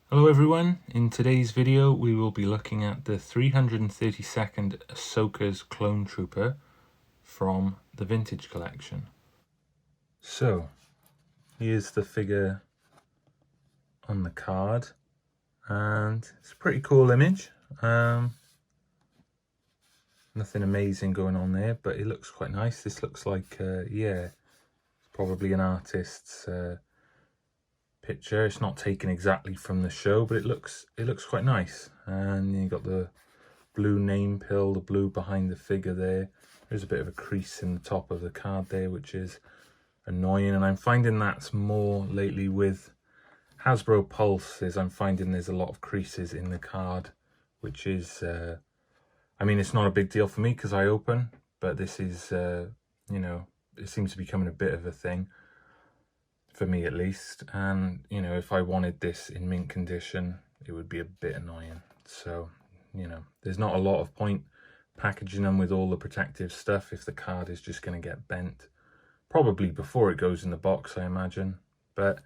Hello everyone, in today's video we will be looking at the 332nd Ahsoka's Clone Trooper from the Vintage Collection. So, here's the figure on the card, and it's a pretty cool image. Nothing amazing going on there, but it looks quite nice. This looks like, yeah, it's probably an artist's picture. It's not taken exactly from the show, but it looks quite nice. And you got the blue name pill, the blue behind the figure there. There's a bit of a crease in the top of the card there, which is annoying, and I'm finding that's more lately with Hasbro Pulses. I'm finding there's a lot of creases in the card, which is I mean, it's not a big deal for me because I open, but this is you know, it seems to be becoming a bit of a thing for me at least. And you know, if I wanted this in mint condition, it would be a bit annoying. So you know, there's not a lot of point packaging them with all the protective stuff if the card is just going to get bent, probably before it goes in the box, I imagine. But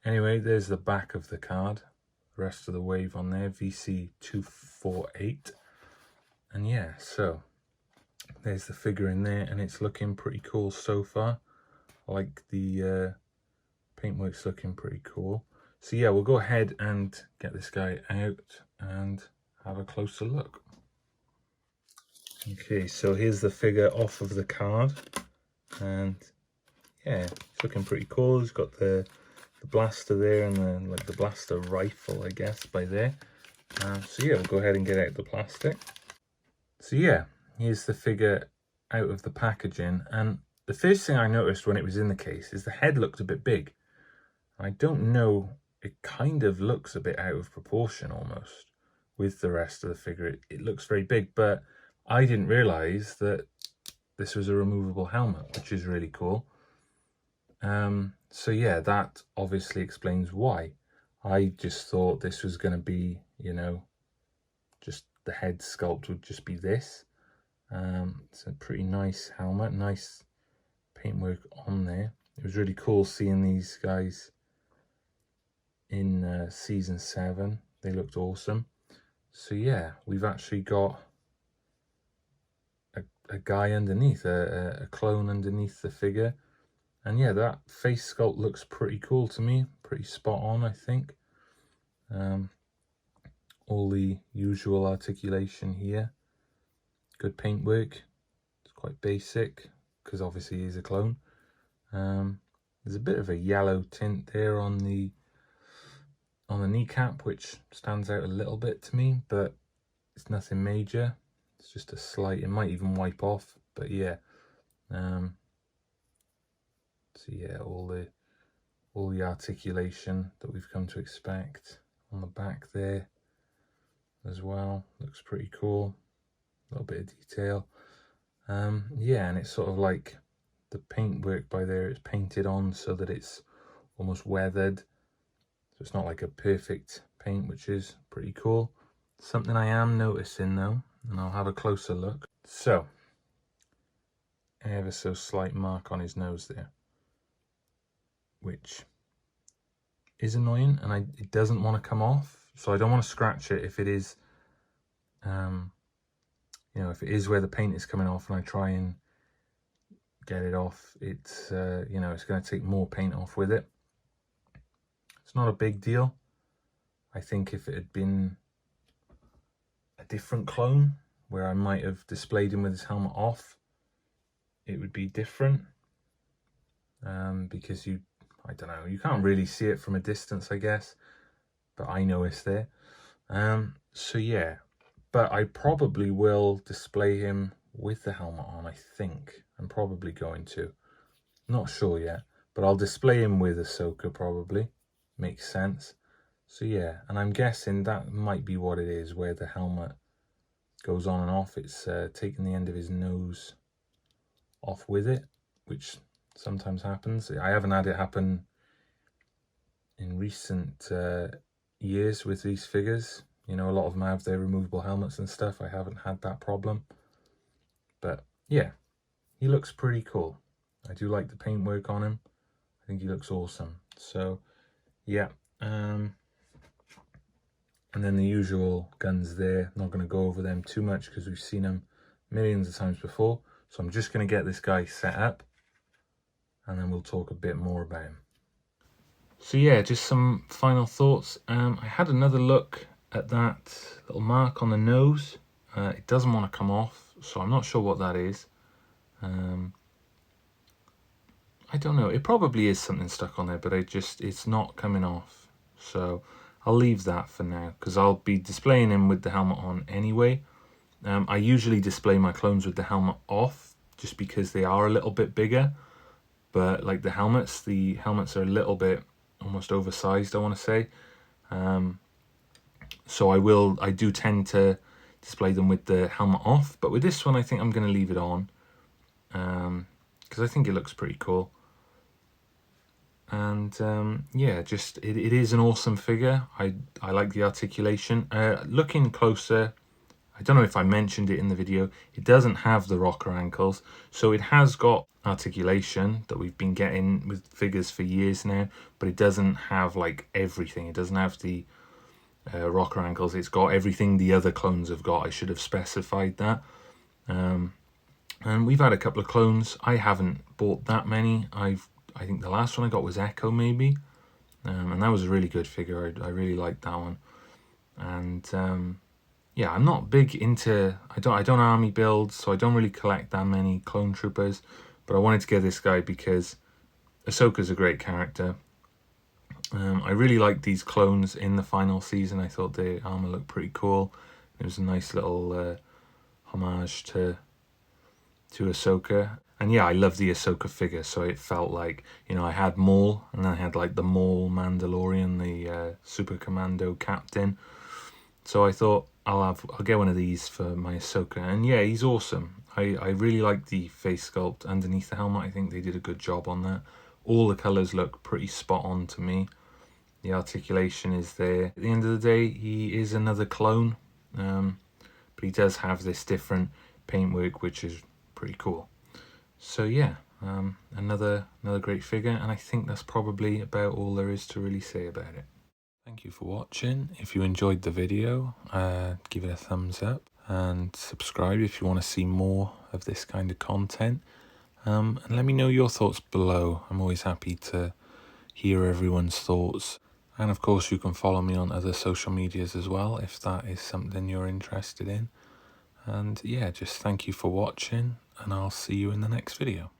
anyway, there's the back of the card, the rest of the wave on there, VC248. And yeah, so there's the figure in there, and it's looking pretty cool so far. I like the paintwork's looking pretty cool. So yeah, we'll go ahead and get this guy out and have a closer look. Okay, so here's the figure off of the card, and yeah, it's looking pretty cool. It's got the blaster there, and the blaster rifle, I guess, by there. So yeah, we'll go ahead and get out the plastic. So yeah, here's the figure out of the packaging, and the first thing I noticed when it was in the case is the head looked a bit big. I don't know, it kind of looks a bit out of proportion almost with the rest of the figure. It looks very big, but I didn't realize that this was a removable helmet, which is really cool. So yeah, that obviously explains why. I just thought this was going to be, you know, just the head sculpt would just be this. It's a pretty nice helmet, nice paintwork on there. It was really cool seeing these guys in season 7. They looked awesome. So yeah, we've actually got a guy underneath, a clone underneath the figure. And yeah, that face sculpt looks pretty cool to me, pretty spot on, I think. All the usual articulation here. Good paintwork. It's quite basic because obviously he's a clone. There's a bit of a yellow tint there on the kneecap, which stands out a little bit to me, but it's nothing major. It's just a slight, it might even wipe off, but yeah. So yeah, all the articulation that we've come to expect on the back there as well looks pretty cool. A little bit of detail. Yeah, and it's sort of like the paintwork by there, it's painted on so that it's almost weathered. So it's not like a perfect paint, which is pretty cool. Something I am noticing though, and I'll have a closer look. So, ever so slight mark on his nose there, which is annoying, and it doesn't want to come off. So I don't want to scratch it if it is, you know, if it is where the paint is coming off and I try and get it off, it's, you know, it's going to take more paint off with it. It's not a big deal. I think if it had been a different clone where I might have displayed him with his helmet off, it would be different. Because I don't know, you can't really see it from a distance, I guess, but I know it's there. So yeah, but I probably will display him with the helmet on, I think. I'm probably going to. Not sure yet, but I'll display him with Ahsoka probably. Makes sense. So yeah, and I'm guessing that might be what it is, where the helmet goes on and off. It's taking the end of his nose off with it, which sometimes happens. I haven't had it happen in recent years with these figures. You know, a lot of them have their removable helmets and stuff. I haven't had that problem. But yeah, he looks pretty cool. I do like the paintwork on him. I think he looks awesome. So yeah, And then the usual guns there. Not going to go over them too much because we've seen them millions of times before. So I'm just going to get this guy set up and then we'll talk a bit more about him. So yeah, just some final thoughts. I had another look at that little mark on the nose. It doesn't want to come off, so I'm not sure what that is. I don't know. It probably is something stuck on there, but it's not coming off. So I'll leave that for now because I'll be displaying him with the helmet on anyway. I usually display my clones with the helmet off just because they are a little bit bigger. But like the helmets are a little bit almost oversized, I want to say. So I do tend to display them with the helmet off. But with this one, I think I'm going to leave it on because I think it looks pretty cool. And yeah, just it is an awesome figure. I like the articulation. Looking closer, I don't know if I mentioned it in the video, it doesn't have the rocker ankles, so it has got articulation that we've been getting with figures for years now, but it doesn't have like everything. It doesn't have the rocker ankles. It's got everything the other clones have got. I should have specified that. And we've had a couple of clones. I haven't bought that many. I think the last one I got was Echo maybe, and that was a really good figure. I really liked that one. And yeah, I'm not big into, I don't army builds, so I don't really collect that many clone troopers, but I wanted to get this guy because Ahsoka's a great character. I really liked these clones in the final season. I thought the armor looked pretty cool. It was a nice little homage to Ahsoka. And yeah, I love the Ahsoka figure, so it felt like, you know, I had Maul, and then I had like the Maul Mandalorian, the Super Commando Captain. So I thought I'll get one of these for my Ahsoka, and yeah, he's awesome. I really like the face sculpt underneath the helmet. I think they did a good job on that. All the colours look pretty spot on to me. The articulation is there. At the end of the day, he is another clone, but he does have this different paintwork, which is pretty cool. So yeah, another great figure, and I think that's probably about all there is to really say about it. Thank you for watching. If you enjoyed the video, give it a thumbs up and subscribe if you want to see more of this kind of content. And let me know your thoughts below. I'm always happy to hear everyone's thoughts. And of course, you can follow me on other social medias as well if that is something you're interested in. And yeah, just thank you for watching, and I'll see you in the next video.